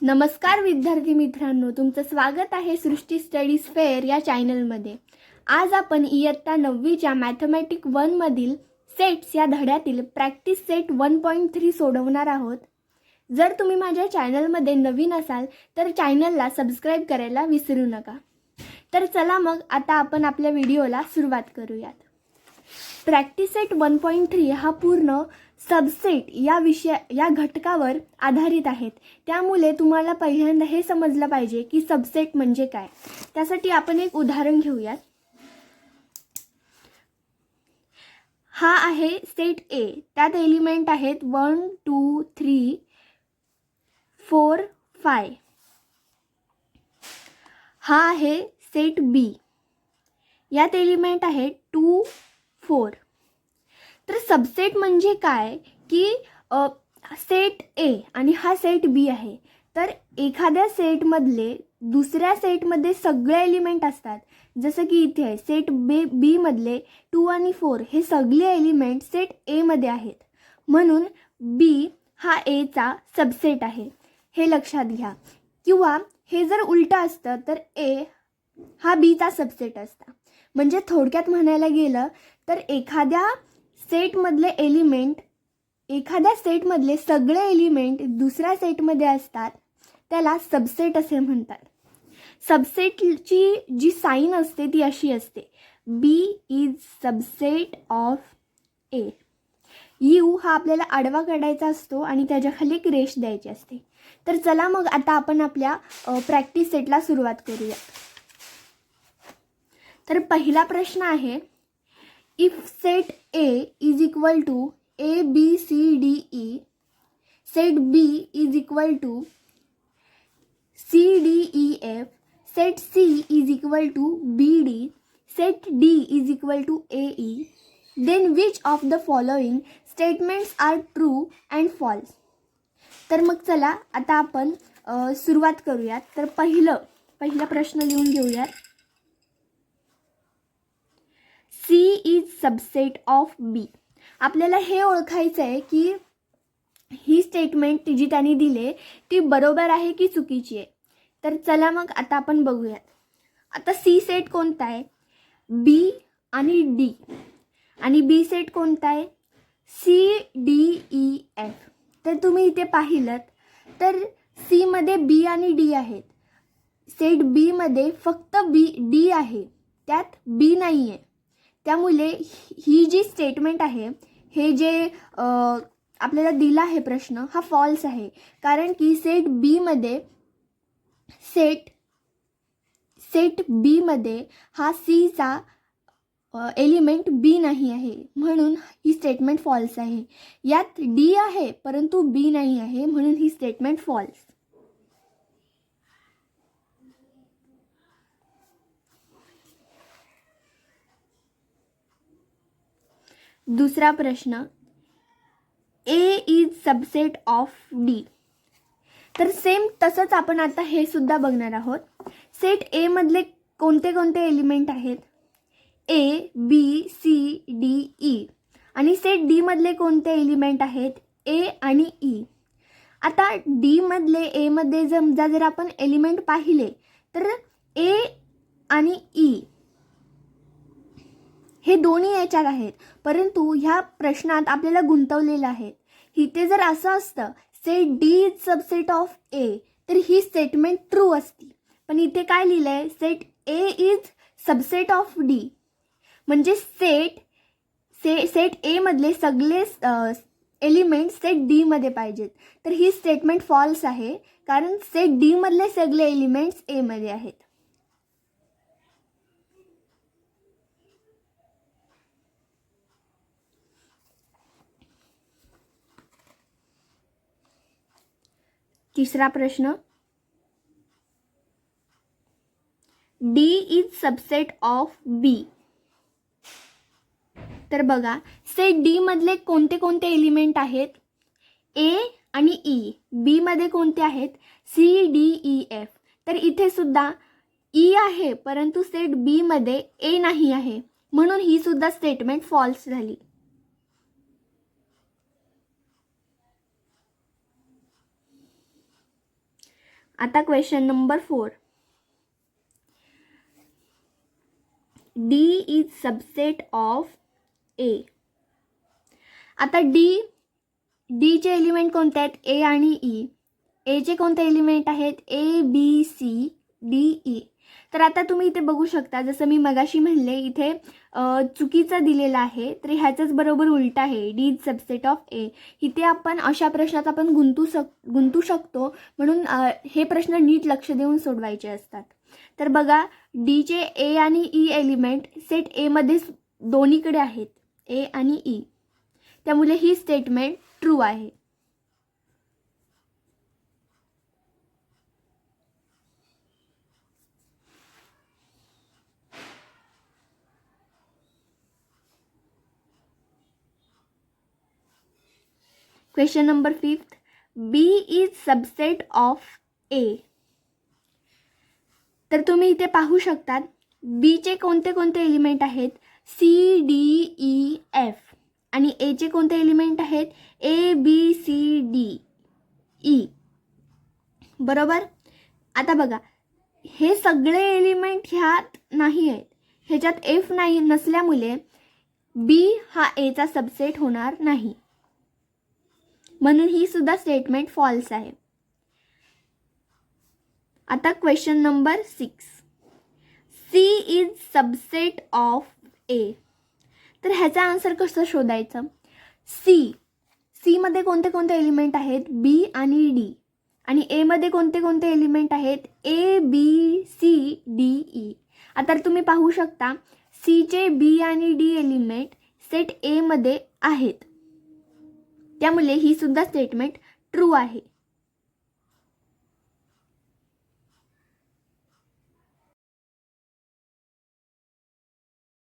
नमस्कार विद्यार्थी मित्रांनो, तुमचं स्वागत आहे सृष्टी स्टडीज फेअर या चॅनलमध्ये। आज आपण इयत्ता 9वीच्या मॅथमॅटिक 1 मधील सेट्स या धड्यातील प्रॅक्टिस सेट 1.3 सोडवणार आहोत। जर तुम्ही माझ्या चॅनलमध्ये नवीन असाल तर चॅनलला सबस्क्राइब करायला विसरू नका। तर चला मग आता आपण आपल्या व्हिडिओला सुरुवात करूयात। प्रॅक्टिस सेट 1.3 हा पूर्ण सबसेट या घटकावर आधारित आहेत। त्यामुळे तुम्हाला पहिल्यांदा हे समजलं पाहिजे की सबसेट म्हणजे काय। त्यासाठी आपण एक उदाहरण घेऊयात। हा आहे सेट ए, त्यात एलिमेंट आहेत 1 2 3 4 5। हा आहे सेट बी, यात एलिमेंट आहेत 2 4। तर सबसेट म्हणजे काय की सेट ए आणि हा सेट बी आहे। तर एखाद्या सेटमधले दुसऱ्या सेटमध्ये सगळे एलिमेंट असतात। जसं की इथे आहे सेट बी मधले 2 आणि 4 हे सगळे एलिमेंट सेट ए मध्ये आहेत, म्हणून बी हा ए चा सबसेट आहे, हे लक्षात घ्या। किंवा हे जर उलट असतं तर ए हा बी चा सबसेट असता। म्हणजे थोडक्यात म्हणायला गेलं तर एखाद्या सेटमधले सगळे एलिमेंट दुसऱ्या सेटमध्ये असतात, त्याला सबसेट असे म्हणतात। सबसेटची जी साइन असते ती अशी असते, B is subset of A. U हा आपल्याला आडवा काढायचा असतो आणि त्याच्या खाली एक रेष द्यायची असते। तर चला मग आता आपण आपल्या प्रॅक्टिस सेटला सुरुवात करूया। तर पहिला प्रश्न आहे, if set A is equal to A B C D E, set B is equal to C D E F, set C is equal to B D, set D is equal to A E, then which of the following statements are true and false. तर मग चला आता आपण सुरुवात करूयात। तर पहिला प्रश्न लिहून घेऊयात। C is subset of B। आपल्याला हे ओळखायचं आहे की ही स्टेटमेंट जी त्यांनी दिले ती बरोबर आहे की चुकीची आहे। तर चला मग आता आपण बघूयात। आता C सेट कोणता आहे, B आणि D, आणि B सेट कोणता आहे, C D E F। तर तुम्ही इथे पाहिलं तर C मध्ये B आणि D आहेत, सेट B मध्ये फक्त D आहे, त्यात B नाही आहे। त्यामुळे ही जी स्टेटमेंट आहे, हे जे आपल्याला दिला आहे प्रश्न, हा फॉल्स आहे। कारण की सेट बी मध्ये हा सी चा एलिमेंट बी नाही आहे, म्हणून ही स्टेटमेंट फॉल्स आहे। यात डी आहे परंतु बी नाही आहे, म्हणून ही स्टेटमेंट फॉल्स। दुसरा प्रश्न, A is subset of D. तर सेम तसंच आपण आता हे सुद्धा बघणार आहोत। सेट ए मधले कोणते कोणते एलिमेंट आहेत, A B C D E, आणि सेट डी मधले कोणते एलिमेंट आहेत, ए आणि ई। आता डी मधले ए मध्ये जर आपण एलिमेंट पाहिले तर ए आणि ई हे दोन्ही याच्यात आहेत, परंतु ह्या प्रश्नात आपल्याला गुंतवलेलं आहे। इथे जर असं असतं set D is subset of A, तर ही स्टेटमेंट ट्रू असती। पण इथे काय लिहिलंय, set A is subset of D, म्हणजे सेट ए मधले सगळे एलिमेंट सेट डी मध्ये पाहिजेत। तर ही स्टेटमेंट फॉल्स आहे, कारण सेट डी मधले सगळे एलिमेंट्स ए मध्ये आहेत। तिसरा प्रश्न, डी इज सबसेट ऑफ बी। तर बघा सेट डी मधले कोणते कोणते एलिमेंट आहेत, ए आणि ई। बी मध्ये कोणते आहेत, सी डी ई एफ। तर इथे सुद्धा ई आहे परंतु सेट बी मध्ये ए नाही आहे, म्हणून ही सुद्धा स्टेटमेंट फॉल्स झाली। आता question number 4. D is subset of A. आता चे एलिमेंट कोणते आहेत? ए आणि ई. एचे कोणते एलिमेंट आहेत? A, B, C, D, E. तर आता तुम्ही इथे बघू शकता, जसं मी मगाशी म्हणले इथे चुकीचं दिलेलं आहे, तर ह्याचंच बरोबर उलट आहे. डी इज सबसेट ऑफ ए. इथे आपण अशा प्रश्नात आपण गुंतू शकतो, म्हणून हे प्रश्न नीट लक्ष देऊन सोडवायचे असतात. तर बघा, डीचे ए आणि ई एलिमेंट सेट एमध्ये दोन्हीकडे आहेत, ए आणि ई. त्यामुळे ही स्टेटमेंट ट्रू आहे. Question number 5. B is subset of A. तर तुम्ही इथे पाहू शकतात, बीचे कोणते कोणते एलिमेंट आहेत? C, D, E, F. आणि एचे कोणते एलिमेंट आहेत? A, B, C, D, E. बरोबर. आता बघा, हे सगळे एलिमेंट ह्यात नाही आहेत, ह्याच्यात एफ नाही नसल्यामुळे बी हा एचा सबसेट होणार नाही, म्हणून ही सुद्धा स्टेटमेंट फॉल्स आहे. आता question number 6. C is subset of A. तर ह्याचा आन्सर कसं शोधायचं? मध्ये कोणते कोणते एलिमेंट आहेत? बी आणि डी. आणि एमध्ये कोणते कोणते एलिमेंट आहेत? A, B, C, D, E. आता तुम्ही पाहू शकता, सीचे बी आणि डी एलिमेंट सेट एमध्ये आहेत, त्यामुळे ही सुद्धा स्टेटमेंट ट्रू आहे.